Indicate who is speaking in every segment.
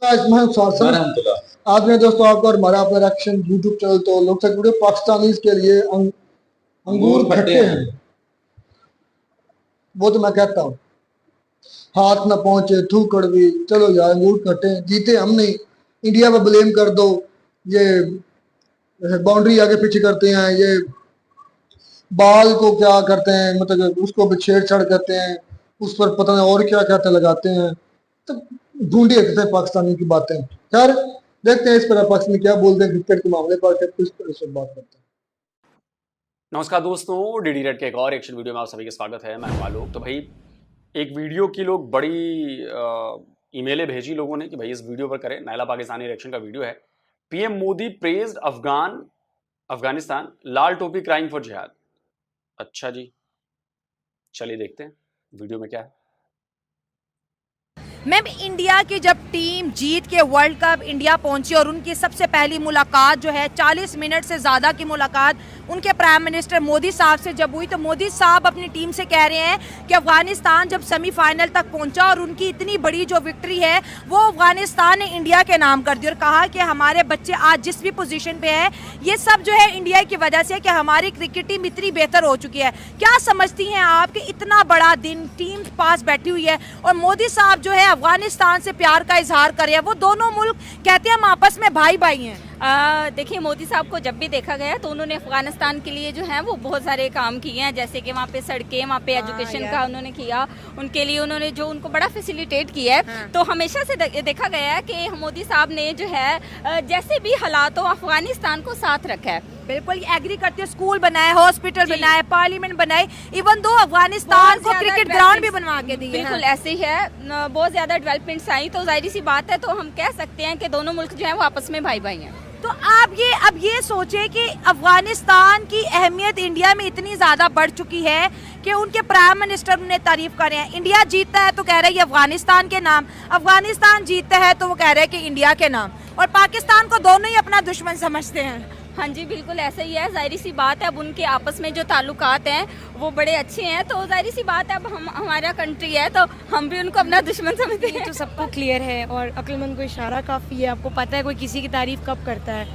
Speaker 1: आज में दोस्तों आपको और हमारा अपना रिएक्शन यूट्यूब चैनल तो लोग तक वीडियो पाकिस्तानीज के लिए अंगूर खट्टे हैं। वो तो मैं कहता हूँ हाथ ना पहुंचे थू कड़वी, चलो यार अंगूर खट्टे हैं, जीते हम नहीं, इंडिया पर ब्लेम कर दो, ये बाउंड्री आगे पीछे करते हैं, ये बाल को क्या करते हैं, मतलब उसको भी छेड़छाड़ करते हैं, उस पर पता नहीं और क्या क्या लगाते हैं, तो ढूंढी रखते हैं पाकिस्तानी की बातें। खैर देखते हैं इस पर पाकिस्तानी क्या बोलते हैं क्रिकेट के मामले पर, इस पर इस बात करते हैं।
Speaker 2: नमस्कार दोस्तों, डीडी रेड के एक और एक्शन वीडियो में आप सभी का स्वागत है। मैं आलोक। तो भाई एक वीडियो की लोग बड़ी ईमेलें भेजी लोगों ने कि भाई इस वीडियो पर करें। नायला पाकिस्तानी रिएक्शन का वीडियो है। पीएम मोदी प्रेज्ड अफगानिस्तान, लाल टोपी क्राइंग फॉर जिहाद। अच्छा जी, चलिए देखते हैं वीडियो में क्या है।
Speaker 3: मैम, इंडिया की जब टीम जीत के वर्ल्ड कप इंडिया पहुंची और उनकी सबसे पहली मुलाकात जो है 40 मिनट से ज़्यादा की मुलाकात उनके प्राइम मिनिस्टर मोदी साहब से जब हुई, तो मोदी साहब अपनी टीम से कह रहे हैं कि अफगानिस्तान जब सेमीफाइनल तक पहुंचा और उनकी इतनी बड़ी जो विक्ट्री है वो अफगानिस्तान ने इंडिया के नाम कर दी, और कहा कि हमारे बच्चे आज जिस भी पोजीशन पे है ये सब जो है इंडिया की वजह से, कि हमारी क्रिकेट टीम इतनी बेहतर हो चुकी है। क्या समझती हैं आप कि इतना बड़ा दिन टीम पास बैठी हुई है और मोदी साहब जो है अफगानिस्तान से प्यार का इजहार कर रहे हैं? वो दोनों मुल्क कहते हैं हम आपस में भाई भाई हैं।
Speaker 4: देखिए, मोदी साहब को जब भी देखा गया तो उन्होंने अफगानिस्तान के लिए जो है वो बहुत सारे काम किए हैं, जैसे कि वहाँ पे सड़कें, वहाँ पे एजुकेशन का उन्होंने किया, उनके लिए उन्होंने जो उनको बड़ा फैसिलिटेट किया है। तो हमेशा से देखा गया है कि मोदी साहब ने जो है जैसे भी हालात हो अफगानिस्तान को साथ रखा है।
Speaker 3: बिल्कुल एग्री करते हैं, स्कूल बनाए, हॉस्पिटल बनाए, पार्लियामेंट बनाए, इवन दो अफगानिस्तान को क्रिकेट ग्राउंड भी बनवा के दिए।
Speaker 4: बिल्कुल ऐसे ही है, बहुत ज्यादा डेवलपमेंट्स आई, तो जाहिर सी बात है, तो हम कह सकते हैं कि दोनों मुल्क जो है वो आपस में भाई भाई हैं।
Speaker 3: तो आप अब ये सोचे कि अफगानिस्तान की अहमियत इंडिया में इतनी ज्यादा बढ़ चुकी है कि उनके प्राइम मिनिस्टर उन्हें तारीफ कर रहे हैं। इंडिया जीतता है तो कह रहे हैं ये अफगानिस्तान के नाम, अफगानिस्तान जीतता है तो वो कह रहे हैं कि इंडिया के नाम, और पाकिस्तान को दोनों ही अपना दुश्मन समझते हैं।
Speaker 4: हाँ जी, बिल्कुल ऐसा ही है। जाहिर सी बात है, अब उनके आपस में जो ताल्लुकात हैं वो बड़े अच्छे हैं, तो जाहिर सी बात है अब हमारा कंट्री है तो हम भी उनको अपना दुश्मन समझते हैं।
Speaker 5: तो सबको क्लियर है और अक्लमंद को इशारा काफ़ी है। आपको पता है कोई किसी की तारीफ कब करता है?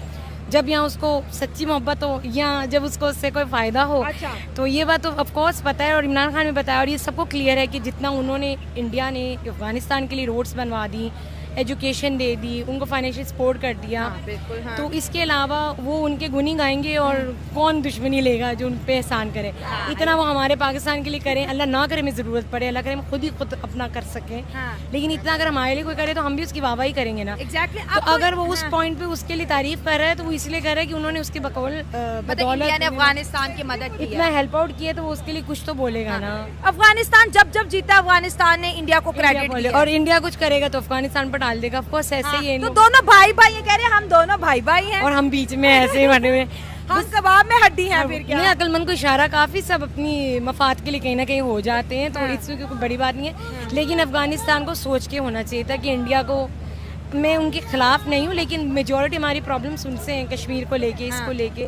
Speaker 5: जब यहाँ उसको सच्ची मोहब्बत हो या जब उसको उससे कोई फ़ायदा हो।
Speaker 3: अच्छा।
Speaker 5: तो ये बात तो ऑफकोर्स पता है और इमरान खान ने बताया, और ये सबको क्लियर है कि जितना उन्होंने इंडिया ने अफगानिस्तान के लिए रोड्स बनवा दी, एजुकेशन दे दी, उनको फाइनेंशियल सपोर्ट कर दिया।
Speaker 3: हाँ, बिल्कुल, हाँ।
Speaker 5: तो इसके अलावा वो उनके गुनी गाएंगे और कौन दुश्मनी लेगा जो उन पे एहसान करे।
Speaker 3: हाँ,
Speaker 5: इतना वो हमारे पाकिस्तान के लिए करें, अल्लाह ना करे हमें ज़रूरत पड़े, अल्लाह करे हम खुद अपना कर सकें।
Speaker 3: हाँ।
Speaker 5: लेकिन इतना अगर हमारे लिए कोई करे तो हम भी उसकी वाहवाही करेंगे ना।
Speaker 3: एग्जैक्टली।
Speaker 5: तो अगर वो उस पॉइंट पे उसके लिए तारीफ कर रहा है तो वो इसलिए कर रहा है कि उन्होंने उसके बदौलत
Speaker 3: अफगानिस्तान की मदद की,
Speaker 5: इतना हेल्प आउट किया, तो वो उसके लिए कुछ तो बोलेगा ना।
Speaker 3: अफगानिस्तान जब जीता अफगानिस्तान ने इंडिया को क्रेडिट दिया,
Speaker 5: और इंडिया कुछ करेगा तो अफगानिस्तान पर डाल देगा। ऑफकोर्स ऐसे ही है।
Speaker 3: तो दोनों भाई भाई ये कह रहे हैं, हम दोनों भाई भाई हैं
Speaker 5: और हम बीच में ऐसे ही बने हुए,
Speaker 3: हम कबाब में हड्डी हैं। फिर क्या?
Speaker 5: अक्लमंद को इशारा काफ़ी सब अपनी मफाद के लिए कहीं ना कहीं हो जाते हैं, तो इसमें कोई बड़ी बात नहीं है। लेकिन अफगानिस्तान को सोच के होना चाहिए था कि इंडिया को, मैं उनके खिलाफ नहीं हूँ लेकिन मेजॉरिटी हमारी प्रॉब्लम्स उनसे हैं, कश्मीर को लेके, इसको लेके।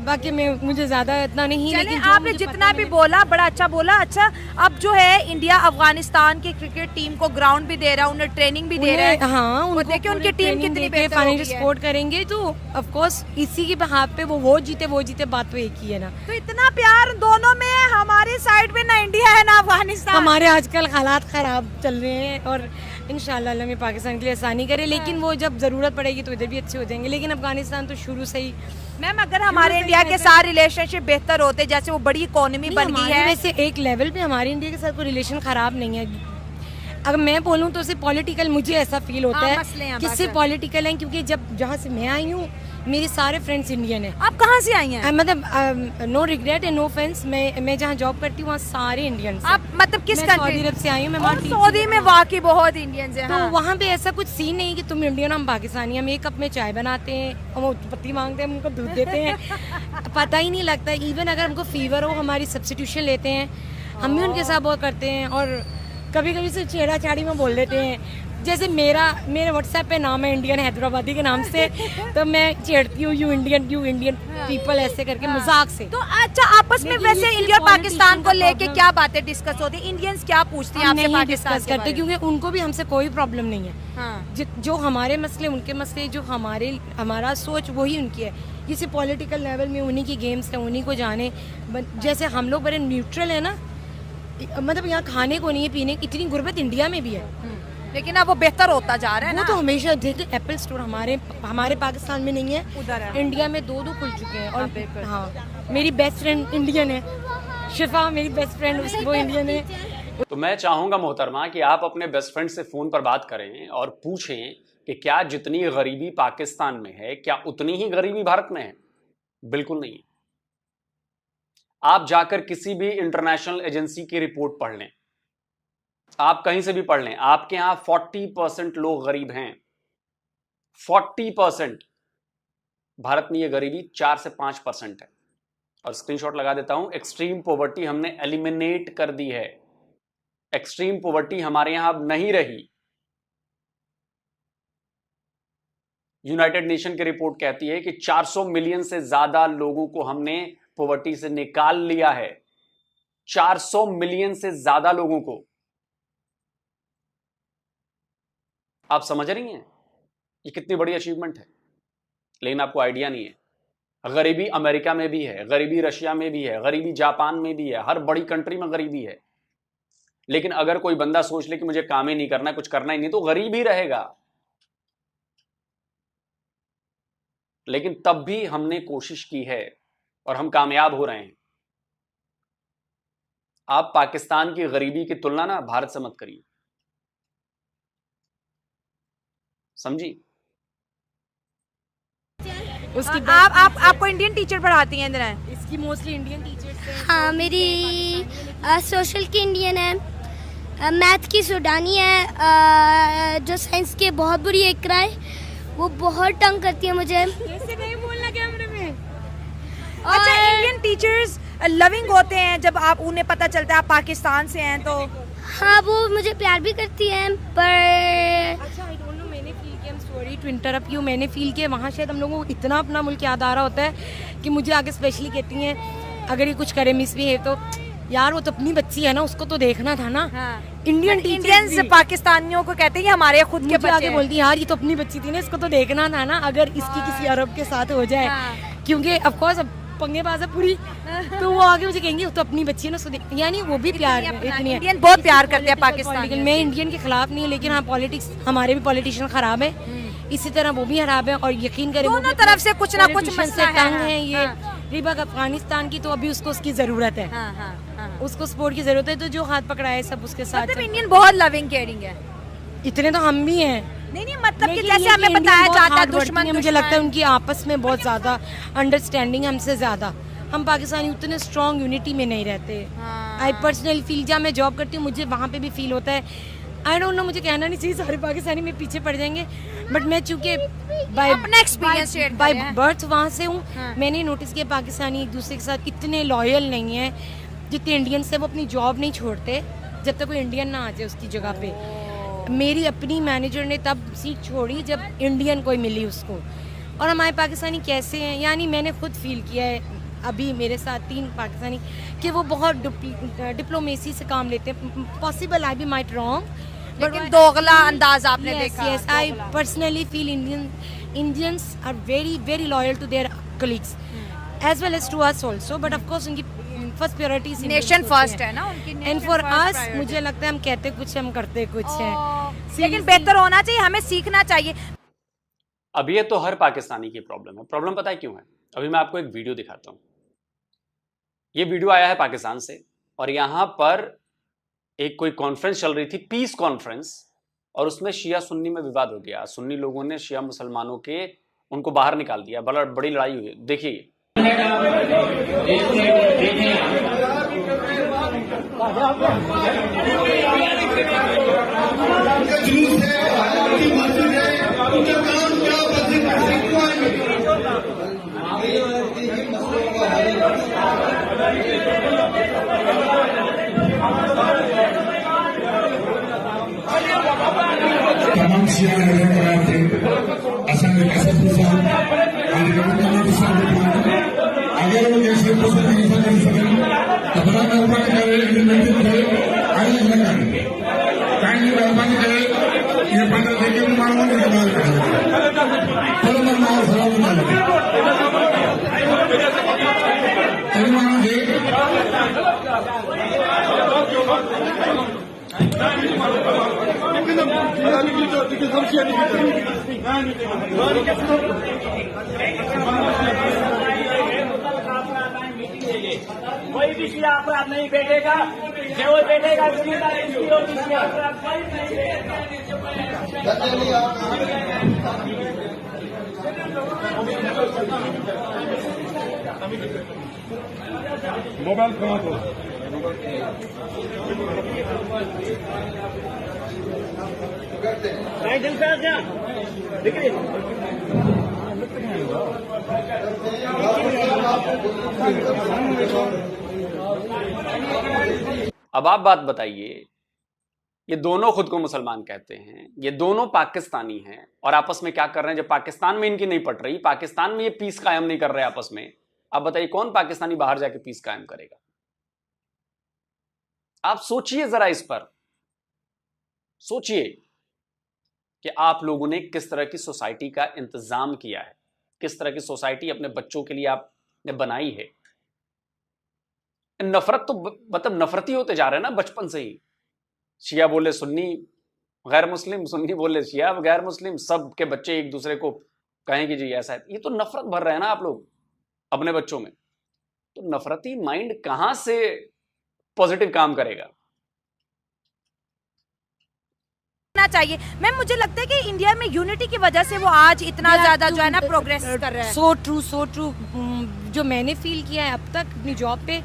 Speaker 5: बाकी मुझे ज्यादा इतना नहीं, लेकिन
Speaker 3: आपने जितना भी बोला बड़ा अच्छा बोला। अच्छा, अब जो है इंडिया अफगानिस्तान की क्रिकेट टीम को ग्राउंड भी दे रहा है, उन्हें ट्रेनिंग भी दे रहा है।
Speaker 5: हाँ,
Speaker 3: देखिए उनकी टीम कितनी बेहतर
Speaker 5: फाइनेंशियल सपोर्ट करेंगे, तो ऑफ कोर्स इसी के हाथ पे वो जीते बात तो एक ही है ना।
Speaker 3: तो इतना प्यार दोनों में, हमारे साइड में ना इंडिया है ना अफगानिस्तान।
Speaker 5: हमारे आजकल हालात खराब चल रहे हैं और इंशाल्लाह अल्लाह में पाकिस्तान के लिए आसानी करे, लेकिन वो जब ज़रूरत पड़ेगी तो इधर भी अच्छे हो जाएंगे। लेकिन अफगानिस्तान तो शुरू से ही,
Speaker 3: मैम, अगर हमारे इंडिया के साथ रिलेशनशिप बेहतर होते, जैसे वो बड़ी इकोनॉमी बन गई है,
Speaker 5: वैसे एक लेवल पे हमारे इंडिया के साथ कोई रिलेशन खराब नहीं है। अगर मैं बोलूँ तो सिर्फ पॉलिटिकल मुझे ऐसा फील होता है कि सिर्फ पॉलिटिकल है, क्योंकि जब जहाँ से मैं आई हूँ मेरे सारे फ्रेंड्स इंडियन हैं।
Speaker 3: आप कहाँ से आई हैं?
Speaker 5: मतलब no regret and no offence, मैं जहाँ जॉब करती हूँ वहाँ सारे इंडियंस।
Speaker 3: आप मतलब किस कंट्री?
Speaker 5: सऊदी अरब से आई हूँ मैं।
Speaker 3: सऊदी में वाकई बहुत इंडियंस हैं।
Speaker 5: तो वहाँ पे ऐसा कुछ सीन नहीं कि तुम इंडियन हम पाकिस्तानी। हम एक कप में चाय बनाते हैं, हम पत्ती मांगते हैं, हम उनको दूध देते हैं, पता ही नहीं लगता। इवन अगर हमको फीवर हो हमारी सब्स्टिट्यूशन लेते हैं, हम भी उनके साथ बहुत करते हैं, और कभी कभी से छेड़ा छाड़ी में बोल देते हैं। जैसे मेरे व्हाट्सएप पे नाम है इंडियन हैदराबादी के नाम से, तो मैं छेड़ती हूँ यू इंडियन पीपल ऐसे करके मजाक से।
Speaker 3: तो अच्छा, आपस में
Speaker 5: लेकिन
Speaker 3: वैसे
Speaker 5: ये
Speaker 3: इंडिया और
Speaker 5: सिर्फ
Speaker 3: पाकिस्तान को
Speaker 5: politician का
Speaker 3: लेके
Speaker 5: problem-
Speaker 3: क्या बातें डिस्कस होती है? इंडियंस क्या पूछती हैं
Speaker 5: हम
Speaker 3: आपसे
Speaker 5: नहीं
Speaker 3: पाकिस्तान
Speaker 5: डिस्कस
Speaker 3: के
Speaker 5: करते
Speaker 3: बारे में?
Speaker 5: क्योंकि उनको भी हमसे कोई प्रॉब्लम नहीं है।
Speaker 3: हाँ।
Speaker 5: जो हमारे मसले उनके मसले, जो हमारा सोच वही उनकी है। किसी पॉलिटिकल लेवल में उन्हीं की गेम्स है, उन्हीं को जाने। जैसे हम लोग बड़े न्यूट्रल है ना, मतलब यहाँ खाने को नहीं है, पीने की इतनी गुर्बत इंडिया में भी है,
Speaker 3: लेकिन अब वो बेहतर होता जा रहा है
Speaker 5: वो
Speaker 3: ना।
Speaker 5: तो हमेशा देखिए एप्पल स्टोर हमारे पाकिस्तान में नहीं है,
Speaker 3: उधर है।
Speaker 5: इंडिया में 2 खुल चुके हैं।
Speaker 3: हाँ,
Speaker 5: और
Speaker 3: बिल्कुल।
Speaker 5: हाँ, मेरी बेस्ट फ्रेंड इंडियन है, शिफा मेरी बेस्ट फ्रेंड, वो इंडियन है।
Speaker 2: तो मैं चाहूंगा मोहतरमा कि आप अपने बेस्ट फ्रेंड से फोन पर बात करें और पूछें कि क्या जितनी गरीबी पाकिस्तान में है, क्या उतनी ही गरीबी भारत में है? बिल्कुल नहीं। आप जाकर किसी भी इंटरनेशनल एजेंसी की रिपोर्ट पढ़ लें, आप कहीं से भी पढ़ लें, आपके यहां 40% लोग गरीब हैं। 40%। भारत में यह गरीबी 4 से 5% है। और स्क्रीनशॉट लगा देता हूं, एक्सट्रीम पॉवर्टी हमने एलिमिनेट कर दी है। एक्सट्रीम पॉवर्टी हमारे यहां अब नहीं रही। यूनाइटेड नेशन की रिपोर्ट कहती है कि 400 मिलियन से ज्यादा लोगों को हमने पॉवर्टी से निकाल लिया है। 400 मिलियन से ज्यादा लोगों को। आप समझ रही हैं ये कितनी बड़ी अचीवमेंट है? लेकिन आपको आइडिया नहीं है, गरीबी अमेरिका में भी है, गरीबी रशिया में भी है, गरीबी जापान में भी है, हर बड़ी कंट्री में गरीबी है। लेकिन अगर कोई बंदा सोच ले कि मुझे काम ही नहीं करना, कुछ करना ही नहीं, तो गरीब ही रहेगा। लेकिन तब भी हमने कोशिश की है और हम कामयाब हो रहे हैं। आप पाकिस्तान की गरीबी की तुलना ना भारत से मत करिए, समझी?
Speaker 5: उसकी
Speaker 3: आपको इंडियन टीचर पढ़ाती हैं इंदिरा?
Speaker 5: इसकी मोस्टली इंडियन टीचर्स हैं।
Speaker 6: हाँ, मेरी सोशल की इंडियन है, मैथ की सुडानी है, जो साइंस के बहुत बुरी एक है, वो बहुत तंग करती है मुझे।
Speaker 5: ऐसे नहीं बोलना कैमरे में।
Speaker 3: अच्छा, इंडियन टीचर्स लविंग होते हैं जब आप उन्हें पता चलता है आप पाकिस्तान से हैं तो?
Speaker 6: हाँ, वो मुझे प्यार भी करती है, पर
Speaker 5: अच्छा, आई डोंट नो, मैंने फील किया, सॉरी टू इंटरप्ट यू, मैंने फील किया वहाँ शायद हम लोगों को इतना अपना मुल्क याद आ रहा होता है कि मुझे आगे स्पेशली कहती हैं अगर ये कुछ करे मिसबिहेव तो यार वो तो अपनी बच्ची है ना, उसको तो देखना था ना।
Speaker 3: हाँ।
Speaker 5: इंडियंस
Speaker 3: पाकिस्तानियों को कहते हैं कि हमारे खुद के
Speaker 5: मुझे आगे
Speaker 3: बच्चे
Speaker 5: बोलती यार ये तो अपनी बच्ची थी ना, इसको तो देखना था ना, अगर इसकी किसी अरब के साथ हो जाए।
Speaker 3: हाँ।
Speaker 5: क्योंकि ऑफ कोर्स अब पंगेबाज है पूरी, तो वो आगे मुझे कहेंगे वो तो अपनी बच्ची है ना, उसको यानी वो भी प्यार है, इतनी है।
Speaker 3: इंडियन बहुत प्यार करते हैं पाकिस्तान।
Speaker 5: मैं इंडियन के खिलाफ नहीं हूँ, लेकिन हाँ पॉलिटिक्स हमारे भी पॉलिटिशियन खराब है, इसी तरह वो भी खराब है। और यकीन करें
Speaker 3: दोनों तरफ से कुछ ना कुछ
Speaker 5: politician
Speaker 3: मसला
Speaker 5: से तंग
Speaker 3: है।
Speaker 5: है ये रिबक अफगानिस्तान की, तो अभी उसको उसकी जरूरत है,
Speaker 3: हाँ, हाँ, हाँ।
Speaker 5: उसको सपोर्ट की जरूरत है, तो जो हाथ पकड़ाए सब उसके साथ
Speaker 3: मतलब इंडियन बहुत लविंग केयरिंग है।
Speaker 5: इतने तो हम भी हैं।
Speaker 3: नहीं मतलब कि
Speaker 5: लेकिन
Speaker 3: जैसे
Speaker 5: ये
Speaker 3: हमें
Speaker 5: कि
Speaker 3: बताया
Speaker 5: इंडियन बहुत
Speaker 3: जाता है
Speaker 5: hard working
Speaker 3: दुश्मन
Speaker 5: है, मुझे लगता है उनकी आपस में बहुत ज्यादा अंडरस्टैंडिंग हमसे ज्यादा। हम पाकिस्तानी उतने स्ट्रॉन्ग यूनिटी में नहीं रहते। आई पर्सनली फील, जहाँ मैं जॉब करती हूँ मुझे वहाँ पे भी फील होता है। आई डोंट नो, मुझे कहना नहीं चाहिए, सारे पाकिस्तानी में पीछे पड़ जाएंगे, बट मैं चूंकि
Speaker 3: अपना experience share कर
Speaker 5: बाय
Speaker 3: रहे हैं।
Speaker 5: बर्थ वहाँ से हूँ,
Speaker 3: हाँ।
Speaker 5: मैंने नोटिस किया पाकिस्तानी एक दूसरे के साथ इतने लॉयल नहीं है जितने इंडियन से। वो अपनी जॉब नहीं छोड़ते जब तक कोई इंडियन ना आ जाए उसकी जगह पे। मेरी अपनी मैनेजर ने तब सीट छोड़ी जब इंडियन कोई मिली उसको। और हमारे पाकिस्तानी कैसे हैं, यानी मैंने खुद फील किया है अभी मेरे साथ 3 पाकिस्तानी कि वो बहुत डिप्लोमेसी से काम लेते हैं। Possible I be might wrong,
Speaker 3: लेकिन दोगला अंदाज आपने देखा।
Speaker 5: Yes, I personally feel Indians are very loyal to their colleagues, as well as to us also. But of course, उनकी first priority is
Speaker 3: nation first है ना उनकी।
Speaker 5: And for us, मुझे लगता है हम कहते कुछ हम करते कुछ हैं।
Speaker 3: लेकिन बेहतर होना चाहिए, हमें सीखना चाहिए।
Speaker 2: अब ये तो हर पाकिस्तानी की प्रॉब्लम है। प्रॉब्लम पता है क्यों है? अभी मैं आपको एक वीडियो दिखाता हूं। ये वीडियो आया है पाकिस्तान से, और यहां पर एक कोई कॉन्फ्रेंस चल रही थी, पीस कॉन्फ्रेंस, और उसमें शिया सुन्नी में विवाद हो गया। सुन्नी लोगों ने शिया मुसलमानों के उनको बाहर निकाल दिया, बड़ी लड़ाई हुई। देखिए
Speaker 7: केसीआर कराए थे असांजे एसएसपी साहब आज मुख्यमंत्री साहब अगर वो जैसे पसंद नहीं कर सकें तो बड़ा मेहरबानी करे इम्प्लीमेंट करे आगे लगाए काइंडली मेहरबानी करे ये पंद्रह देखे मालूम नहीं कमाल करे चलो मैं मार सलाम डाल मानो दे
Speaker 8: कोई भी शिया अपराध नहीं बैठेगा, जो बैठेगा कोई नहीं
Speaker 7: मोबाइल कहाँ तो
Speaker 2: अब आप बात बताइए, ये दोनों खुद को मुसलमान कहते हैं, ये दोनों पाकिस्तानी हैं और आपस में क्या कर रहे हैं? जब पाकिस्तान में इनकी नहीं पट रही, पाकिस्तान में ये पीस कायम नहीं कर रहे आपस में, आप बताइए कौन पाकिस्तानी बाहर जाके पीस कायम करेगा? आप सोचिए जरा, इस पर सोचिए कि आप लोगों ने किस तरह की सोसाइटी का इंतजाम किया है, किस तरह की सोसाइटी अपने बच्चों के लिए आपने बनाई है। नफरत तो मतलब नफरती होते जा रहे हैं ना बचपन से ही। शिया बोले सुन्नी गैर मुस्लिम, सुन्नी बोले शिया गैर मुस्लिम, सब के बच्चे एक दूसरे को कहें कि जी ऐसा है। ये तो नफरत भर रहे हैं ना आप लोग अपने बच्चों में। तो नफरती माइंड कहां से पॉजिटिव काम करेगा?
Speaker 3: चाहिए मैम, मुझे लगता है कि इंडिया में यूनिटी की वजह से वो आज इतना ज्यादा जो है ना प्रोग्रेस कर रहा है।
Speaker 5: So true. जो मैंने फील किया है अब तक अपनी जॉब पे,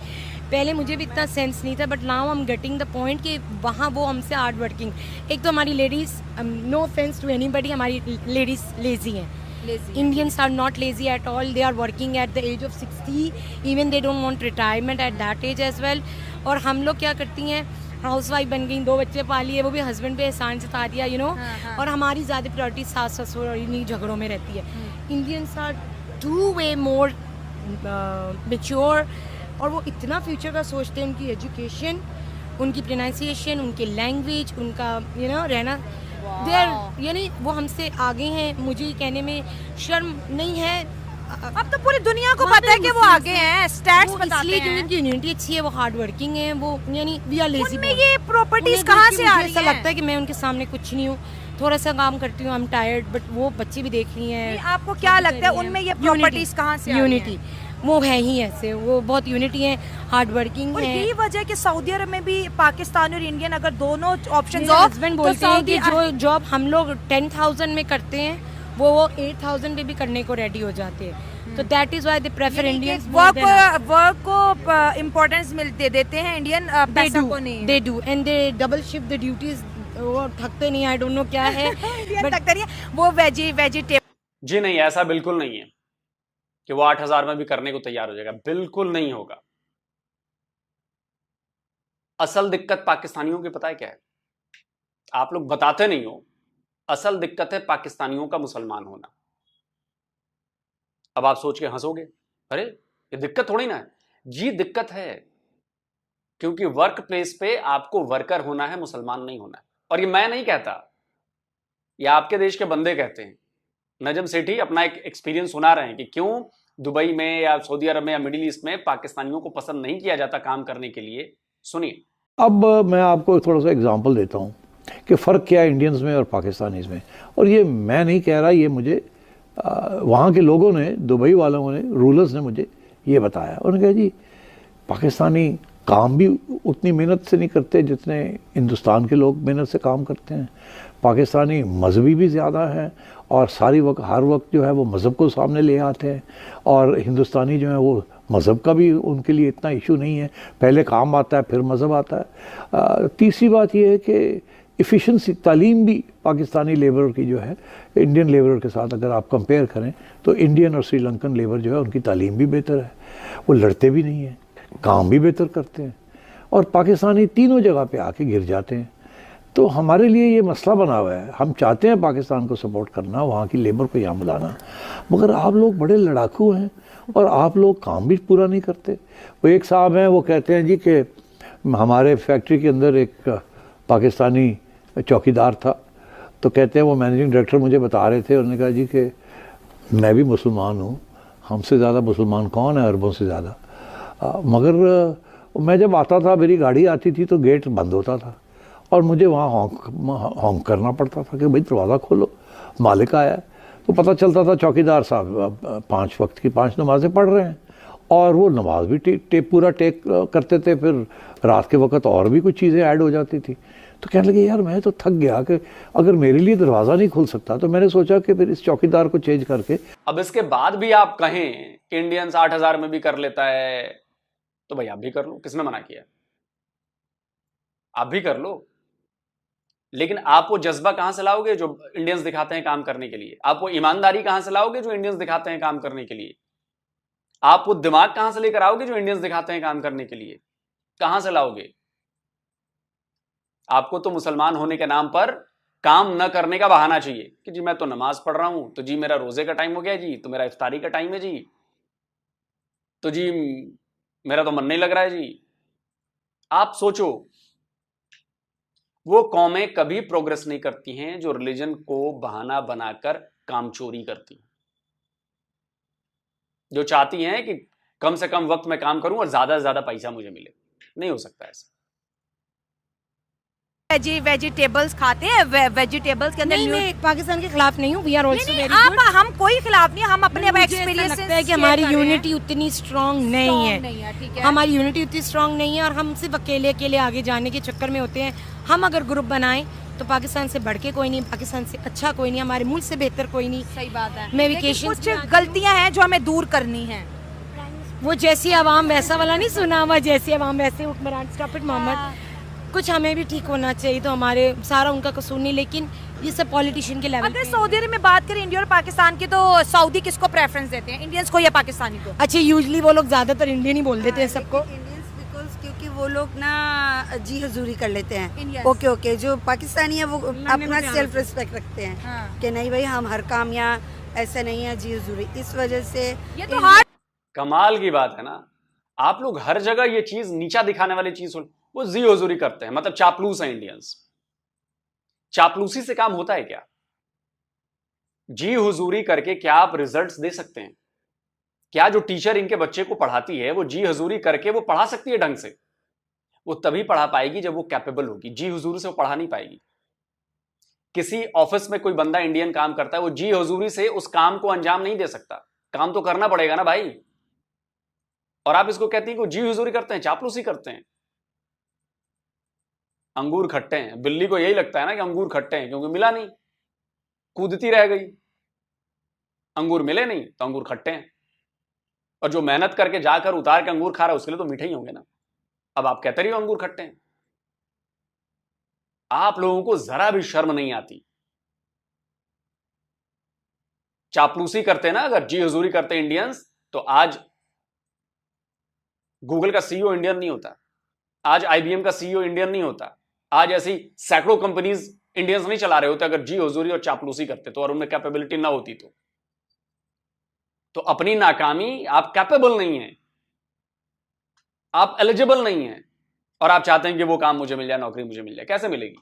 Speaker 5: पहले मुझे भी इतना सेंस नहीं था, but now I am getting the point कि वहाँ वो हमसे हार्ड वर्किंग। एक तो हमारी ladies, no offence to anybody, हमारी लेडीज लेजी हैं। Indians are not lazy at all. They are working at the age of 60. Even they don't want retirement at that age as well. और हम लोग क्या करती हैं, हाउसवाइफ बन गई, 2 बच्चे पाली है, वो भी हस्बैंड पे एहसान जता दिया, यू नो। और हमारी ज़्यादा प्रायोरिटी सास ससुर और इन्हीं झगड़ों में रहती है। Indians are too way more mature, और वो इतना फ्यूचर का सोचते हैं। उनकी एजुकेशन, उनकी प्रोनाउंसिएशन, उनकी लैंग्वेज, उनका यू नो रहना, दे आर यानी वो हमसे आगे हैं। मुझे कहने में शर्म नहीं है।
Speaker 3: अब तो पूरी दुनिया को पता है कि वो आगे हैं, स्टैट्स बताते हैं।
Speaker 5: इसलिए उनकी यूनिटी अच्छी है, वो हार्ड वर्किंग है, वो यानी वी आर लेजी।
Speaker 3: उनमें ये प्रॉपर्टीज कहाँ से आ रही है?
Speaker 5: ऐसा लगता है कि मैं उनके सामने कुछ नहीं हूँ, थोड़ा सा काम करती हूँ, आई एम टायर्ड, बट वो बच्चे भी देख रही हैं।
Speaker 3: आपको क्या लगता है उनमें ये प्रॉपर्टीज कहाँ से आ रही है?
Speaker 5: यूनिटी वो है ही ऐसे, वो बहुत यूनिटी है, हार्ड वर्किंग है।
Speaker 3: यही वजह कि सऊदी अरब में भी पाकिस्तानी और इंडियन अगर दोनों ऑप्शंस
Speaker 5: हो, हस्बैंड बोलते हैं कि जो जॉब हम लोग 10,000 में करते हैं वो 8,000 में भी करने को रेडी हो जाते हैं। तो that is why they prefer Indians.
Speaker 3: Work को इम्पोर्टेंस देते हैं इंडियन, पैसा को नहीं।
Speaker 5: They do and they double shift the duties, वो थकते नहीं। आई डोंट नो क्या है
Speaker 3: बट थकते नहीं है वो वेजिटेबल।
Speaker 2: जी नहीं, ऐसा बिल्कुल नहीं है कि वो 8,000 में भी करने को तैयार हो जाएगा, बिल्कुल नहीं होगा। असल दिक्कत पाकिस्तानियों की पता है क्या है? आप लोग बताते नहीं हो। असल दिक्कत है पाकिस्तानियों का मुसलमान होना। अब आप सोच के हंसोगे, अरे ये दिक्कत थोड़ी ना है। जी दिक्कत है, क्योंकि वर्क प्लेस पे आपको वर्कर होना है, मुसलमान नहीं होना है। और ये मैं नहीं कहता, ये आपके देश के बंदे कहते हैं। नजम सेठी अपना एक एक्सपीरियंस सुना रहे हैं कि क्यों दुबई में या सऊदी अरब में या मिडिल ईस्ट में पाकिस्तानियों को पसंद नहीं किया जाता काम करने के लिए। सुनिए।
Speaker 9: अब मैं आपको थोड़ा सा एग्जांपल देता हूँ कि फ़र्क क्या है इंडियंस में और पाकिस्तानीज़ में। और ये मैं नहीं कह रहा, ये मुझे वहाँ के लोगों ने, दुबई वालों ने, रूलर्स ने मुझे ये बताया। उन्होंने कहा जी पाकिस्तानी काम भी उतनी मेहनत से नहीं करते जितने हिंदुस्तान के लोग मेहनत से काम करते हैं। पाकिस्तानी मजहबी भी ज़्यादा है और हर वक्त जो है वो मज़हब को सामने ले आते हैं। और हिंदुस्तानी जो है वो मज़हब का भी उनके लिए इतना इशू नहीं है, पहले काम आता है फिर मज़हब आता है। तीसरी बात ये है कि इफ़िशेंसी, तालीम भी पाकिस्तानी लेबर की जो है इंडियन लेबर के साथ अगर आप कंपेयर करें तो इंडियन और श्रीलंकन लेबर जो है उनकी तालीम भी बेहतर है, वो लड़ते भी नहीं हैं, काम भी बेहतर करते हैं। और पाकिस्तानी तीनों जगह पे आके गिर जाते हैं। तो हमारे लिए ये मसला बना हुआ है। हम चाहते हैं पाकिस्तान को सपोर्ट करना, वहाँ की लेबर को यहाँ बुलाना, मगर आप लोग बड़े लड़ाकू हैं और आप लोग काम भी पूरा नहीं करते। वो एक साहब हैं, वो कहते हैं जी कि हमारे फैक्ट्री के अंदर एक पाकिस्तानी चौकीदार था, तो कहते हैं वो मैनेजिंग डायरेक्टर मुझे बता रहे थे, उन्होंने कहा जी कि मैं भी मुसलमान हूँ, हमसे ज़्यादा मुसलमान कौन है अरबों से ज़्यादा, मगर मैं जब आता था, मेरी गाड़ी आती थी तो गेट बंद होता था और मुझे वहाँ हॉन्क करना पड़ता था कि भाई दरवाज़ा खोलो, मालिक आया है। तो पता चलता था चौकीदार साहब 5 वक्त की 5 नमाज़ें पढ़ रहे हैं और वो नमाज भी पूरा टेक करते थे, फिर रात के वक्त और भी कुछ चीज़ें ऐड हो जाती थी। तो कहने लगे यार मैं तो थक गया कि अगर मेरे लिए दरवाज़ा नहीं खुल सकता, तो मैंने सोचा कि फिर इस चौकीदार को चेंज करके।
Speaker 2: अब इसके बाद भी आप कहें कि इंडियंस 8,000 में भी कर लेता है, तो भाई आप भी कर लो, किसने मना किया? आप भी कर लो, लेकिन आप वो जज्बा कहां से लाओगे जो इंडियंस दिखाते हैं काम करने के लिए? आप वो ईमानदारी कहां से लाओगे जो इंडियंस दिखाते हैं काम करने के लिए? आप वो दिमाग कहां से लेकर आओगे जो इंडियंस दिखाते हैं काम करने के लिए? कहां से लाओगे? आपको तो मुसलमान होने के नाम पर काम न करने का बहाना चाहिए कि जी मैं तो नमाज पढ़ रहा हूं, तो जी मेरा रोजे का टाइम हो गया जी, तो मेरा इफ्तारी का टाइम है जी, तो जी मेरा तो मन नहीं लग रहा है जी। आप सोचो, वो कौमें कभी प्रोग्रेस नहीं करती हैं जो रिलीजन को बहाना बनाकर काम चोरी करती हैं, जो चाहती हैं कि कम से कम वक्त में काम करूं और ज्यादा से ज्यादा पैसा मुझे मिले। नहीं हो सकता ऐसा।
Speaker 3: वेजिटेबल्स खाते हैं, वेजिटेबल्स के अंदर
Speaker 5: नहीं, मैं पाकिस्तान के खिलाफ नहीं हूँ। वी आर ऑल्सो वेरी
Speaker 3: आप हम कोई खिलाफ नहीं, हम अपने एक्सपीरियंस
Speaker 5: लगता है कि हमारी यूनिटी उतनी स्ट्रांग नहीं है,
Speaker 3: ठीक है।
Speaker 5: हमारी यूनिटी उतनी स्ट्रांग नहीं है और हम सिर्फ अकेले अकेले आगे जाने के चक्कर में होते हैं। हम अगर ग्रुप बनाएं तो पाकिस्तान से बढ़ के कोई नहीं, पाकिस्तान से अच्छा कोई नहीं, हमारे मुल्क से बेहतर कोई नहीं।
Speaker 3: सही बात है।
Speaker 5: मैं
Speaker 3: लेकिन
Speaker 5: वेकेशन
Speaker 3: कुछ गलतियां हैं जो हमें दूर करनी है।
Speaker 5: वो जैसी आवाम वैसा वाला नहीं सुना हुआ, जैसी आवाम वैसे हुक्मरान। Stop it Mohammed. कुछ हमें भी ठीक होना चाहिए, तो हमारे सारा उनका कसूर नहीं, लेकिन ये सब पॉलिटिशियन के लेवल।
Speaker 3: अगर सऊदी अरब में बात करें इंडिया और पाकिस्तान की, तो सऊदी किसको प्रेफरेंस देते हैं, इंडियंस को या पाकिस्तानी को?
Speaker 5: अच्छा, यूजली वो लोग ज्यादातर इंडियन ही बोल देते हैं सबको।
Speaker 10: इंडियंस बिकॉज क्योंकि वो लोग ना जी हजूरी कर लेते हैं।
Speaker 3: Indians।
Speaker 10: ओके ओके, जो पाकिस्तानी है वो अपना सेल्फ रिस्पेक्ट रखते हैं।
Speaker 3: हाँ।
Speaker 10: कि नहीं भाई हम हर काम यहाँ ऐसा नहीं है जी हजूरी, इस वजह से
Speaker 3: ये तो हार्ड।
Speaker 2: कमाल की बात है ना, आप लोग हर जगह ये चीज नीचा दिखाने वाली चीज वो जी हुजूरी करते हैं, मतलब चापलूस हैं इंडियंस। चापलूसी से काम होता है क्या? जी हुजूरी करके क्या आप रिजल्ट्स दे सकते हैं? क्या जो टीचर इनके बच्चे को पढ़ाती है वो जी हुजूरी करके वो पढ़ा सकती है ढंग से? वो तभी पढ़ा पाएगी जब वो कैपेबल होगी। जी हुजूरी से वो पढ़ा नहीं पाएगी। किसी ऑफिस में कोई बंदा इंडियन काम करता है, वो जी हुजूरी से उस काम को अंजाम नहीं दे सकता। काम तो करना पड़ेगा ना भाई। और आप इसको कहती हैं कि जी हुजूरी करते हैं, चापलूसी करते हैं। अंगूर खट्टे हैं, बिल्ली को यही लगता है ना कि अंगूर खट्टे हैं, क्योंकि मिला नहीं, कूदती रह गई, अंगूर मिले नहीं तो अंगूर खट्टे हैं। और जो मेहनत करके जाकर उतार के अंगूर खा रहा है उसके लिए तो मीठे ही होंगे ना। अब आप कहते रहिए अंगूर खट्टे हैं। आप लोगों को जरा भी शर्म नहीं आती। चापलूसी करते ना, अगर जी हुजूरी करते इंडियंस, तो आज गूगल का सीईओ इंडियन नहीं होता, आज आईबीएम का सीईओ इंडियन नहीं होता, आज ऐसी सैकड़ों कंपनीज इंडियंस नहीं चला रहे होते अगर जी हुजूरी और चापलूसी करते तो, और उनमें कैपेबिलिटी ना होती तो अपनी नाकामी, आप कैपेबल नहीं हैं, आप एलिजिबल नहीं हैं, और आप चाहते हैं कि वो काम मुझे मिल जाए, नौकरी मुझे मिल जाए। कैसे मिलेगी?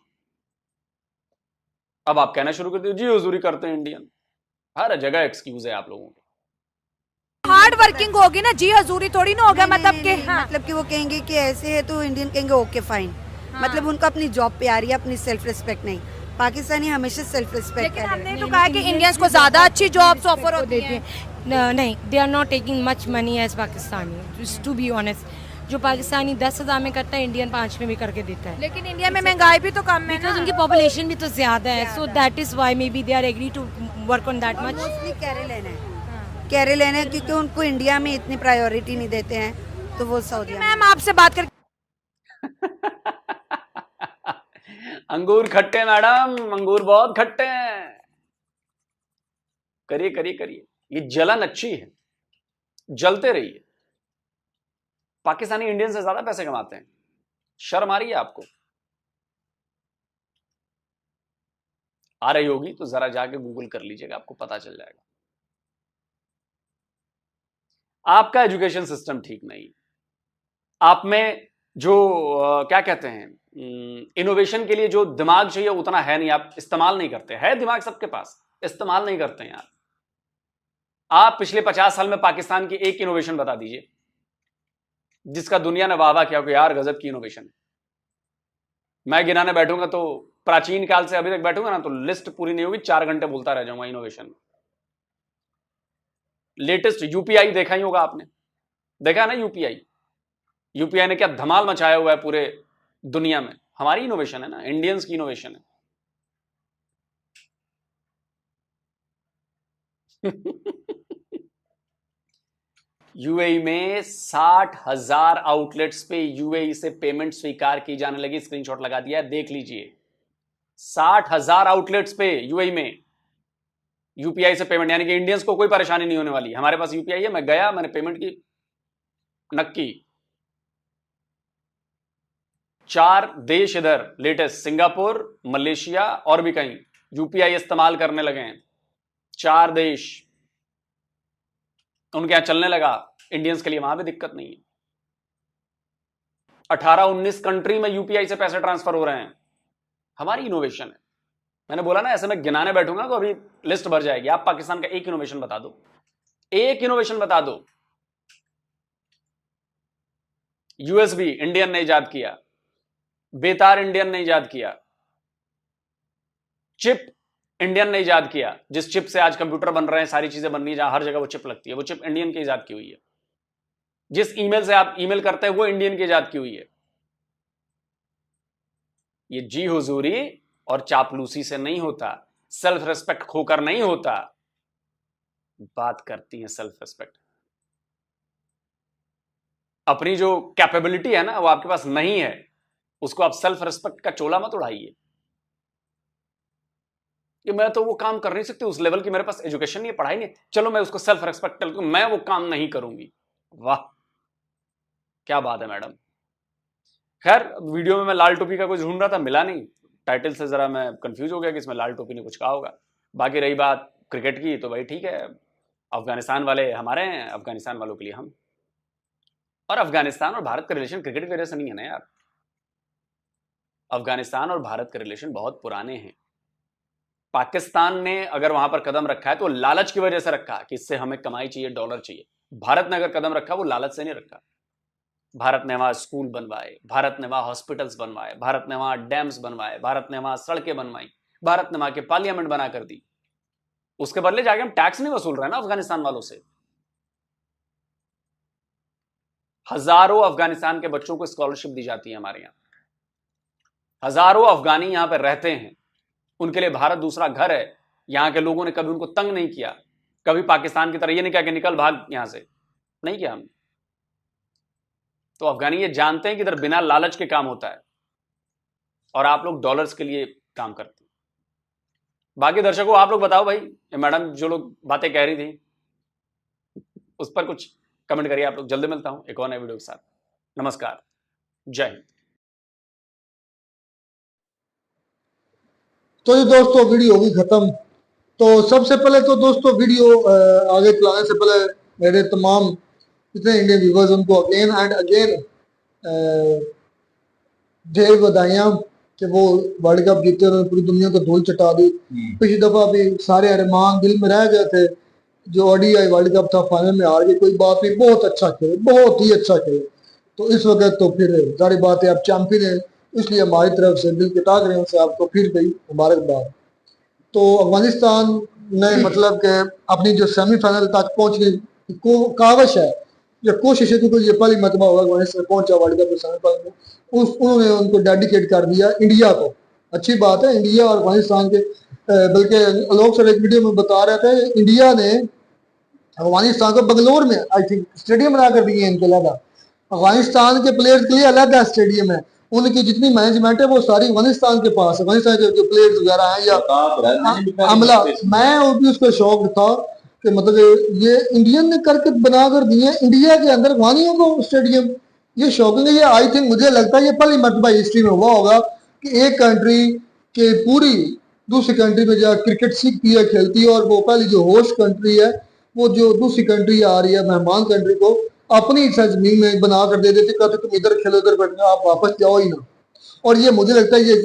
Speaker 2: अब आप कहना शुरू कर दिए जी हुजूरी करते हैं इंडियन। हर जगह एक्सक्यूज है आप लोगों के।
Speaker 3: हार्ड वर्किंग होगी ना, जी हजूरी थोड़ी ना होगा। मतलब कि
Speaker 10: मतलब कि वो कहेंगे कि ऐसे है तो इंडियन कहेंगे ओके फाइन। मतलब उनको अपनी जॉब पे आ रही है, अपनी सेल्फ रिस्पेक्ट नहीं। पाकिस्तानी हमेशा सेल्फ रिस्पेक्ट।
Speaker 3: लेकिन हमने तो कहा कि इंडियंस को ज्यादा अच्छी जॉब्स ऑफर होती हैं।
Speaker 5: नहीं, they are not taking much money as Pakistani, to be honest. जो पाकिस्तानी 10,000 में करता है, इंडियन 5 में भी करके देता है।
Speaker 3: लेकिन इंडिया में महंगाई भी तो कम है ना,
Speaker 5: उनकी पॉपुलेशन भी तो ज्यादा है। So that is why maybe they are agree to work on that much.
Speaker 10: Mostly कैरेलन है, कैरेलन है, क्योंकि उनको इंडिया में इतनी प्रायोरिटी नहीं देते हैं, तो वो सऊदी।
Speaker 3: मैम आपसे बात कर
Speaker 2: अंगूर खट्टे मैडम, अंगूर बहुत खट्टे हैं। करिए करिए करिए, ये जलन अच्छी है, जलते रहिए। पाकिस्तानी इंडियन से ज्यादा पैसे कमाते हैं, शर्म आ रही है आपको? आ रही होगी तो जरा जाके गूगल कर लीजिएगा, आपको पता चल जाएगा। आपका एजुकेशन सिस्टम ठीक नहीं, आप में जो क्या कहते हैं इनोवेशन के लिए जो दिमाग चाहिए उतना है नहीं, आप इस्तेमाल नहीं करते। है दिमाग सबके पास, इस्तेमाल नहीं करते हैं यार। आप पिछले 50 साल में पाकिस्तान की एक इनोवेशन बता दीजिए जिसका दुनिया ने वाह वाह किया कि यार गजब की इनोवेशन है। मैं गिनाने बैठूंगा तो प्राचीन काल से अभी तक बैठूंगा ना तो लिस्ट पूरी नहीं होगी, 4 घंटे बोलता रह जाऊंगा इनोवेशन में। लेटेस्ट यूपीआई देखा ही होगा आपने, देखा है ना यूपीआई। यूपीआई ने क्या धमाल मचाया हुआ है पूरे दुनिया में। हमारी इनोवेशन है ना, इंडियंस की इनोवेशन है। यूएई में 60,000 आउटलेट्स पे यूएई से पेमेंट स्वीकार की जाने लगी। स्क्रीनशॉट लगा दिया है, देख लीजिए। 60,000 आउटलेट्स पे यूएई में यूपीआई से पेमेंट, यानी कि इंडियंस को कोई परेशानी नहीं होने वाली। हमारे पास यूपीआई है, मैं गया, मैंने पेमेंट की, नक्की। 4 देश इधर लेटेस्ट, सिंगापुर, मलेशिया और भी कहीं यूपीआई इस्तेमाल करने लगे हैं। 4 देश उनके यहां चलने लगा, इंडियंस के लिए वहां भी दिक्कत नहीं है। 18-19 कंट्री में यूपीआई से पैसे ट्रांसफर हो रहे हैं। हमारी इनोवेशन है। मैंने बोला ना, ऐसे में गिनाने बैठूंगा तो अभी लिस्ट भर जाएगी। आप पाकिस्तान का एक इनोवेशन बता दो, एक इनोवेशन बता दो। यूएसबी इंडियन ने इजाद किया, बेतार इंडियन ने इजाद किया, चिप इंडियन ने इजाद किया, जिस चिप से आज कंप्यूटर बन रहे हैं, सारी चीजें बन रही है, जहां हर जगह वो चिप लगती है, वो चिप इंडियन की इजाद की हुई है। जिस ईमेल से आप ईमेल करते हैं वो इंडियन की इजाद की हुई है। ये जी हुजूरी और चापलूसी से नहीं होता, सेल्फ रिस्पेक्ट खोकर नहीं होता। बात करती है सेल्फ रिस्पेक्ट। अपनी जो कैपेबिलिटी है ना वो आपके पास नहीं है, उसको आप सेल्फ रिस्पेक्ट का चोला मत उड़ाइए कि मैं तो वो काम कर नहीं सकती, उस लेवल की मेरे पास एजुकेशन नहीं है, पढ़ाई नहीं है, चलो मैं उसको सेल्फ रिस्पेक्ट करती हूं, मैं वो काम नहीं करूंगी। वाह क्या बात है मैडम। खैर वीडियो में मैं लाल टोपी का कुछ ढूंढ रहा था, मिला नहीं। टाइटल से जरा मैं कंफ्यूज हो गया कि इसमें लाल टोपी ने कुछ कहा होगा। बाकी रही बात क्रिकेट की तो भाई ठीक है, अफगानिस्तान वाले हमारे हैं, अफगानिस्तान वालों के लिए हम। और अफगानिस्तान और भारत का रिलेशन क्रिकेट की वजह से नहीं है ना यार। अफगानिस्तान और भारत के रिलेशन बहुत पुराने हैं। पाकिस्तान ने अगर वहां पर कदम रखा है तो लालच की वजह से रखा कि इससे हमें कमाई चाहिए, डॉलर चाहिए। भारत ने अगर कदम रखा वो लालच से नहीं रखा। भारत ने वहां स्कूल बनवाए, भारत ने वहां हॉस्पिटल्स बनवाए, भारत ने वहां डैम्स बनवाए, भारत ने वहां सड़कें बनवाई, भारत ने वहां के पार्लियामेंट बना कर दी। उसके बदले जाके हम टैक्स नहीं वसूल रहे ना अफगानिस्तान वालों से। हजारों अफगानिस्तान के बच्चों को स्कॉलरशिप दी जाती है हमारे यहां। हजारों अफगानी यहां पर रहते हैं, उनके लिए भारत दूसरा घर है। यहां के लोगों ने कभी उनको तंग नहीं किया, कभी पाकिस्तान की तरह ये नहीं कहा कि निकल भाग यहां से, नहीं किया हमने। तो अफगानी ये जानते हैं कि इधर बिना लालच के काम होता है और आप लोग डॉलर्स के लिए काम करते हैं। बाकी दर्शकों आप लोग बताओ भाई, ये मैडम जो लोग बातें कह रही थी उस पर कुछ कमेंट करिए आप लोग। जल्दी मिलता हूं एक और नए वीडियो के साथ। नमस्कार, जय हिंद।
Speaker 1: तो ये दोस्तों वीडियो होगी खत्म। तो सबसे पहले तो दोस्तों वीडियो आगे चलाने से पहले मेरे तमाम जितने इंडियन व्यूवर्स उनको अगेन एंड अगेन ढेर बधाइयाँ कि वो वर्ल्ड कप जीते, उन्होंने पूरी दुनिया को धूल चटा दी। पिछली दफा भी सारे अरमान दिल में रह गए थे, जो ओडीआई वर्ल्ड कप था फाइनल में हार गए, कोई बात नहीं, बहुत अच्छा खेले, बहुत ही अच्छा खेले। तो इस वक्त तो फिर सारी बात है, आप चैंपियन है, इसलिए हमारी तरफ से दिल के टाकरे से आपको फिर गई मुबारकबाद। तो अफगानिस्तान ने मतलब कि अपनी जो सेमीफाइनल तक पहुंचने की काविश है या कोशिश है, क्योंकि ये पहली मरतबा होगा अफगानिस्तान पहुंचा वर्ल्ड कप सेमीफाइनल में, उन्होंने उनको डेडिकेट कर दिया इंडिया को। अच्छी बात है, इंडिया और अफगानिस्तान के बल्कि लोग सर एक वीडियो में बता रहे थे, इंडिया ने अफगानिस्तान को बंगलोर में आई थिंक स्टेडियम बना कर दिए इनके अलग। अफगानिस्तान के प्लेयर्स के लिए अलग है स्टेडियम है, उनकी जितनी मैनेजमेंट है वो सारी अफगानिस्तान के पास, अफगानिस्तान के जो प्लेयर्स वगैरह हैं या अमला। मैं भी उसका शौक था कि मतलब ये इंडियन ने करके बना कर दिए इंडिया के अंदर अफगानियों को स्टेडियम। ये शौकिंग है, ये आई थिंक मुझे लगता है ये पहली मरतबा हिस्ट्री में हुआ होगा कि एक कंट्री के पूरी दूसरी कंट्री में जाकर क्रिकेट सीखती है, खेलती है, और वो पहली जो होस्ट कंट्री है वो जो दूसरी कंट्री आ रही है मेहमान कंट्री को अपनी जमीन में बना कर दे देते, कहते तुम इधर खेलो इधर बैठना, आप वापस जाओ ही ना। और ये मुझे लगता है ये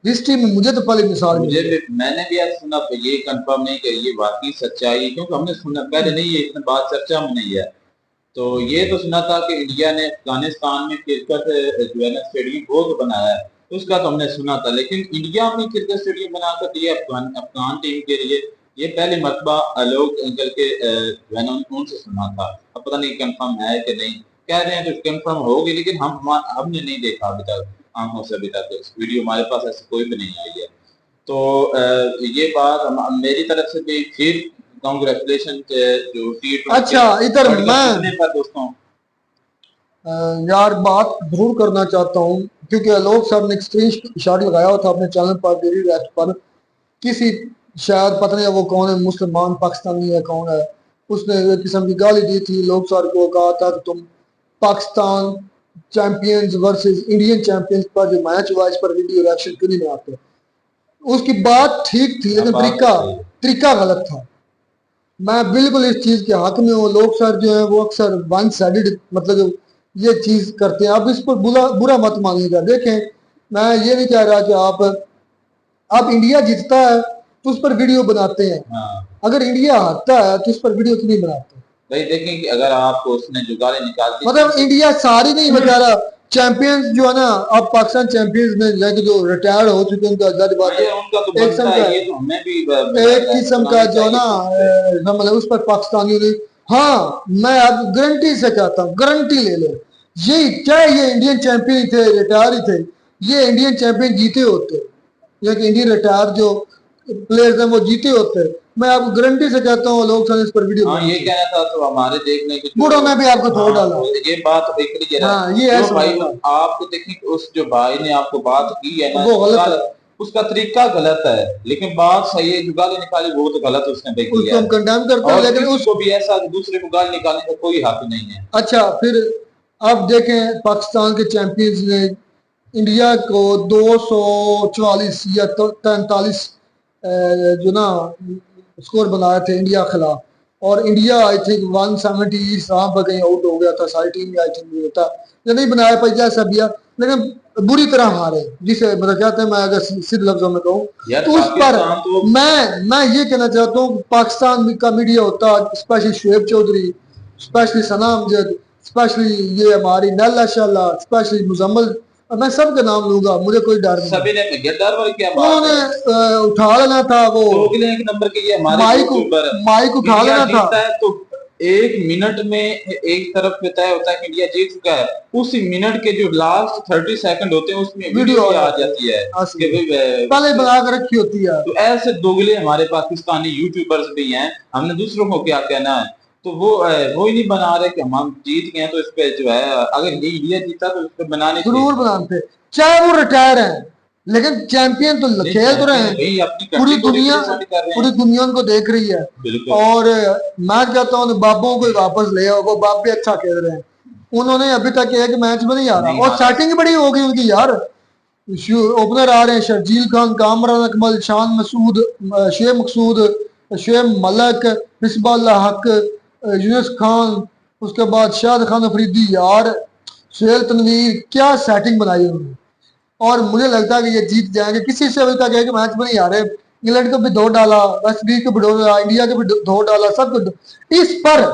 Speaker 1: हिस्ट्री में मुझे तो पहले मिसाल
Speaker 11: मैंने भी आज सुना, तो ये कंफर्म नहीं कि ये वाकई सच्चाई, क्योंकि हमने सुना पहले नहीं, ये इतनी बात चर्चा में नहीं है। तो ये तो सुना था कि इंडिया ने अफगानिस्तान में क्रिकेट जो है ना स्टेडियम बहुत बनाया है, उसका तो हमने सुना था, लेकिन इंडिया में क्रिकेट स्टेडियम बनाकर दिया अफगान टीम के लिए, ये पहली मरतबा आलोक अंकल के उनसे सुना था। अब पता नहीं कंफर्म है कि नहीं, कह रहे हैं तो कंफर्म होगी, लेकिन हमने नहीं देखा अभी तक आंखों से, अभी तक वीडियो हमारे पास ऐसी कोई भी नहीं आई है। तो ये बात मेरी तरफ से भी फिर कांग्रेचुलेशन जो
Speaker 1: अच्छा इधर मैं
Speaker 11: पर दोस्तों
Speaker 1: यार बात जरूर करना चाहता हूँ, क्योंकि आलोक साहब ने एक स्क्रीनशॉट लगाया हुआ था अपने चैनल पर डेली रेस्ट पर, किसी शायद पता नहीं वो कौन है, मुसलमान पाकिस्तानी है कौन है, उसने एक किस्म की गाली दी थी लोग सर को, कहा था कि तुम Pakistan champions versus Indian champions पर जो मैच हुआ इस पर वीडियो रिएक्शन क्यों नहीं बनाते। उसकी बात ठीक थी लेकिन तरीका गलत था। मैं बिल्कुल इस चीज के हक में हूँ। लोग सर जो है वो अक्सर वन साइडेड मतलब ये चीज करते हैं, आप इस पर बुरा मत मानिएगा। देखें मैं ये नहीं कह रहा कि आप इंडिया जीतता है तो उस पर वीडियो बनाते हैं, अगर इंडिया हारता है तो उस पर वीडियो क्यों नहीं बनाते
Speaker 11: भाई। देखें कि अगर आपको उसने जो गाली निकाल दी,
Speaker 1: मतलब इंडिया सारी नहीं बता रहा, चैंपियंस जो है ना अब पाकिस्तान चैंपियंस में जाके जो रिटायर्ड हो चुके हैं उनका आजादी बात है, एक किस्म का जो ना मतलब उस पर पाकिस्तानियों ने, हाँ मैं अब गारंटी से कहता हूँ, गारंटी ले लो, ये चाहे ये इंडियन चैंपियन थे रिटायर ही थे, ये इंडियन चैंपियन जीते होते, या इंडियन रिटायर जो प्लेयर्स हैं वो जीते होते। मैं आपको गारंटी से कहता हूँ लोग इस पर वीडियो
Speaker 11: ये कहना था तो हमारे देखने की
Speaker 1: बूढ़ों में भी आपको थोड़ा डाला
Speaker 11: ये बात ये भाई आपको देखिए उस जो भाई ने आपको बात की है ना वो गलत है, उसका तरीका गलत है, लेकिन बात सही है, जो गाली निकाली वो तो गलत उसने देखी है,
Speaker 1: हम कंडेम करते हैं, लेकिन
Speaker 11: उसको भी ऐसा दूसरे को गाली निकालने का कोई हक नहीं है।
Speaker 1: अच्छा फिर अब देखें पाकिस्तान के चैंपियंस ने इंडिया को 244 या 43 जो ना स्कोर बनाए थे इंडिया खिलाफ, और इंडिया आई थिंक 170 पर कहीं आउट हो गया था, सारी टीम आई थिंक होता या नहीं बनाया पाई जैसा भी, लेकिन बुरी तरह हारे, जिसे मतलब कहते हैं, मैं अगर सीधे लफ्जों में कहूँ तो उस पर तो मैं ये कहना चाहता हूँ पाकिस्तान का मीडिया होता, स्पेशली शुएब चौधरी, स्पेशली सना अमजद, स्पेशली ये हमारी नैला शाला, स्पेशली मुजम्मल, मैं सबके नाम लूंगा, मुझे कोई डर नहीं,
Speaker 11: सभी ने क्या
Speaker 1: उन्होंने उठा लेना था वो
Speaker 11: नंबर के ये
Speaker 1: माइक उठा लेना था,
Speaker 11: तो 1 मिनट में एक तरफ पे तय होता है कि इंडिया जीत चुका है, उसी मिनट के जो लास्ट 30 सेकंड होते हैं उसमें वीडियो आ जाती है
Speaker 1: पहले बना कर रखी होती है।
Speaker 11: तो ऐसे दोगले हमारे पाकिस्तानी यूट्यूबर्स भी हैं, हमने दूसरों को क्या कहना है, तो वो ही नहीं बना रहे कि हम जीत गए तो इस पे जो है अगर ये इंडिया जीता तो इस पे बनाने
Speaker 1: जरूर बनाते, चाहे वो रिटायर है, लेकिन चैंपियन तो खेल तो रहे हैं, पूरी दुनिया उनको देख रही है। और मैं कहता हूँ बाबों को वापस ले आओ, वो बाप भी अच्छा खेल रहे हैं, उन्होंने अभी तक एक मैच में नहीं हारा, और सेटिंग बड़ी हो गई उनकी यार, ओपनर आ रहे हैं शर्जील खान, कामरान अकमल, शान मसूद, शेख मकसूद, शेख मलक, मिसबाउल्लाह हक, यूनुस खान, उसके बाद शाद खान अफरीदी, यार सुहेल तनवीर, क्या सेटिंग बनाई उन्होंने, और मुझे लगता है कि ये जीत जाएंगे। किसी से अभी तक एक मैच में नहीं आ रहे, इंग्लैंड को भी 2 डाला, वेस्ट इंडीज को भी 2 डाला, इंडिया को भी 2 डाला, सब कुछ इस पर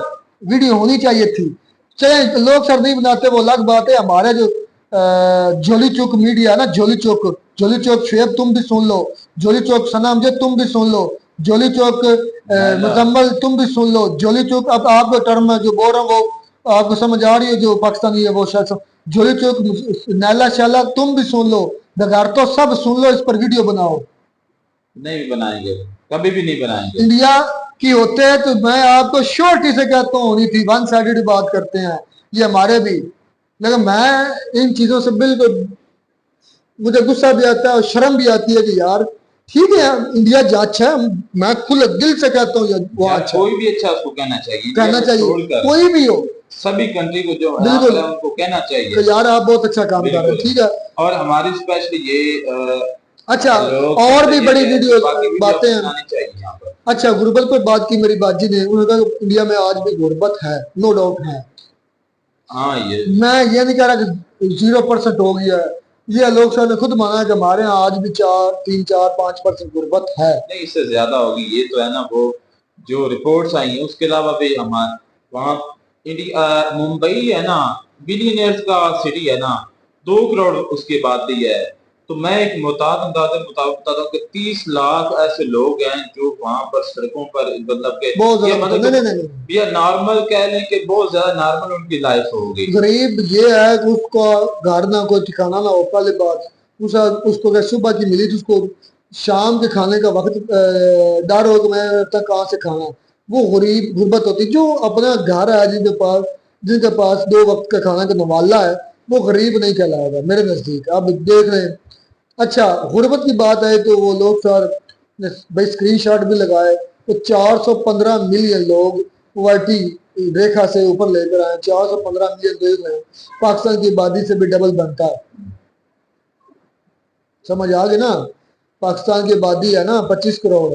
Speaker 1: वीडियो होनी चाहिए थी। चाहे लोग सर नहीं बनाते वो अलग बात है, हमारे जो जोली चौक मीडिया है ना, जोली चौक शुएब तुम भी सुन लो, जोली चौक सना अमजद तुम भी सुन लो, जोली चौक मुजम्मल तुम भी सुन लो, जोली चौक अब आपका टर्म है जो बोल रहा हूँ वो आपको समझ आ रही है, जो पाकिस्तानी है वो शायद जोली चौक, नैला शाला तुम भी सुन लो, बगैर तो सब सुन लो, इस पर वीडियो बनाओ।
Speaker 11: नहीं बनाएंगे, कभी भी नहीं बनाएंगे।
Speaker 1: इंडिया की होते हैं तो मैं आपको श्योरिटी से कहता हूँ होनी थी, 1 साइडेड बात करते हैं ये हमारे भी, लेकिन मैं इन चीजों से बिल्कुल मुझे गुस्सा भी आता है और शर्म भी आती है कि यार ठीक है इंडिया अच्छा है, मैं खुले दिल से कहता हूँ वो अच्छा,
Speaker 11: कोई भी अच्छा उसको कहना
Speaker 1: चाहिए, कोई भी हो,
Speaker 11: सभी कंट्री को जो है उनको कहना चाहिए
Speaker 1: तो यार आप बहुत अच्छा काम कर रहे हैं, ठीक है।
Speaker 11: और हमारी स्पेशली ये
Speaker 1: अच्छा,
Speaker 11: लोग
Speaker 1: और भी बड़ी वीडियो
Speaker 11: बाकी वीडियो
Speaker 1: बातें हैं।
Speaker 11: बनानी चाहिए यहाँ पर।
Speaker 1: अच्छा, गुर्बत पर बात की मेरी बाजी ने, उन्होंने कहा कि इंडिया में आज भी गुर्बत है, नो डाउट है।
Speaker 11: हाँ, ये
Speaker 1: मैं ये नहीं कह रहा कि 0% हो गया है, ये लोग शायद खुद माना है कि हमारे यहाँ आज भी 3-4-5% गुर्बत है।
Speaker 11: नहीं, इससे ज्यादा होगी। ये तो है ना, वो जो रिपोर्ट्स आई हैं उसके अलावा भी हमारे वहाँ मुंबई है ना, बिलियनियर्स का सिटी है ना, 2 करोड़ उसकी आबादी है। तो मैं एक मुताबिक बताता हूँ कि 30 लाख ऐसे लोग हैं जो वहां पर सड़कों पर मतलब के
Speaker 1: बहुत
Speaker 11: ये
Speaker 1: ज्यादा,
Speaker 11: मतलब
Speaker 1: नहीं।
Speaker 11: ये नॉर्मल कह लें कि बहुत ज्यादा नॉर्मल उनकी लाइफ होगी।
Speaker 1: गरीब ये है कि उसका घर ना कोई ठिकाना ना हो, पहले बात उसको अगर सुबह की मिली तो उसको शाम के खाने का वक्त डर हो कि मैं तक कहाँ से खाना, वो गरीब गुर्बत होती। जो अपना घर है जिनके पास 2 वक्त का खाना का नवाला है, वो गरीब नहीं कहलाएगा मेरे नजदीक। आप देख रहे हैं। अच्छा, गुर्बत की बात है तो वो लोग सर भाई स्क्रीनशॉट भी लगाए तो 415 मिलियन लोग पॉवर्टी रेखा से ऊपर लेकर आए। 415 मिलियन देख रहे हैं, पाकिस्तान की आबादी से भी डबल बनता है। समझ आ गई ना? पाकिस्तान की आबादी है ना 25 करोड़,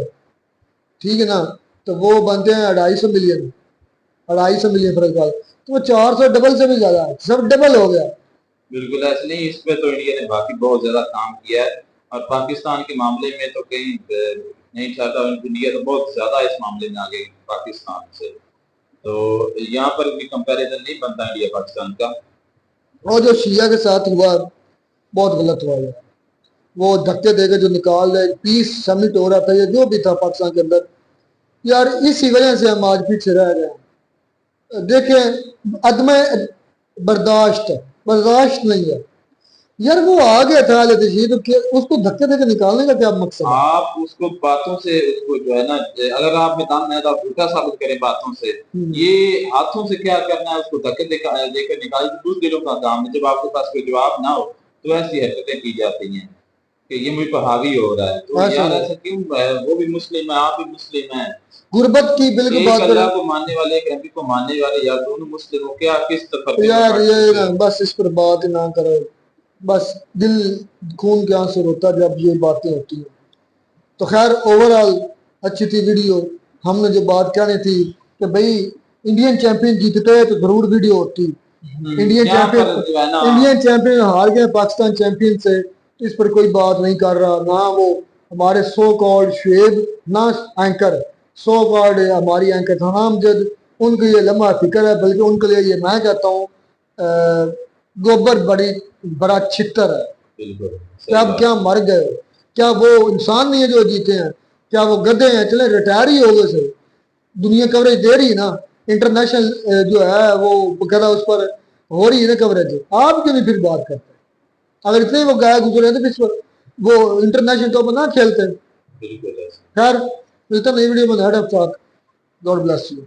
Speaker 1: ठीक है ना, तो वो बनते हैं 250 मिलियन, 250 मिलियन फर्क का, तो वो 400 डबल से भी ज्यादा है, सब डबल हो गया।
Speaker 11: बिल्कुल ऐसे नहीं, इस पे तो इंडिया ने बाकी बहुत ज्यादा काम किया है और पाकिस्तान के मामले में तो कहीं नहीं चाहता। इंडिया तो बहुत ज्यादा इस मामले में आगे पाकिस्तान से, तो यहाँ पर भी कंपैरिजन नहीं बनता इंडिया पाकिस्तान का।
Speaker 1: और जो शिया के साथ हुआ बहुत गलत हुआ है, वो धक्के देकर जो निकाल रहे, पीस समिट हो रहा था, ये जो भी था पाकिस्तान के अंदर, यार इसी वजह से हम आज पीछे रह गए। देखें, अदम बर्दाश्त नहीं है यार, वो आ गया था तो उसको धक्के देकर निकालने का क्या मकसद है?
Speaker 11: आप उसको बातों से उसको जो है ना, अगर आप मैदान में तो आप झूठा साबित करें बातों से, ये हाथों से क्या करना है, उसको धक्के देकर निकाल दूसरे लोगों का काम है। जब आपके पास कोई जवाब ना हो तो ऐसी हरकतें की जाती हैं कि ये मुझ पर हावी हो रहा है। तो यार ऐसा क्यों है? वो भी मुस्लिम है, आप भी मुस्लिम है।
Speaker 1: गुर्बत की बिल्कुल बात
Speaker 11: अल्लाह को मानने वाले, एक नबी को मानने वाले, यार दोनों मुस्लिम हो, क्या किस तरफ
Speaker 1: यार ये ना, बस इस पर बात ना करो, बस दिल खून के आंसू रोता जब ये बातें होती हैं। तो खैर ओवरऑल अच्छी थी वीडियो। हमने जो बात कहनी थी कि भाई इंडियन चैंपियन जीतते तो जरूर वीडियो होती। इंडियन चैंपियन हार गए पाकिस्तान चैंपियन से, इस पर कोई बात नहीं कर रहा, ना वो हमारे सो कॉल्ड शुएब, ना एंकर सो कॉल्ड हमारी एंकर तमामजद, उनके लिए लम्हा फिक्र है। बल्कि उनके लिए ये मैं कहता हूँ गोबर बड़ा छितर है। क्या मर गए? क्या वो इंसान नहीं है जो जीते हैं? क्या वो गधे हैं? चले रिटायर ही हो गए से, दुनिया कवरेज दे रही है ना, इंटरनेशनल जो है वो बकायदा उस पर हो रही है ना कवरेज। आप क्यों नहीं फिर बात करते? अगर इतने वो गाय गुजरे तो फिर वो इंटरनेशनल टॉप ना खेलते। खैर मिलता नई वीडियो में, गॉड ब्लेस यू।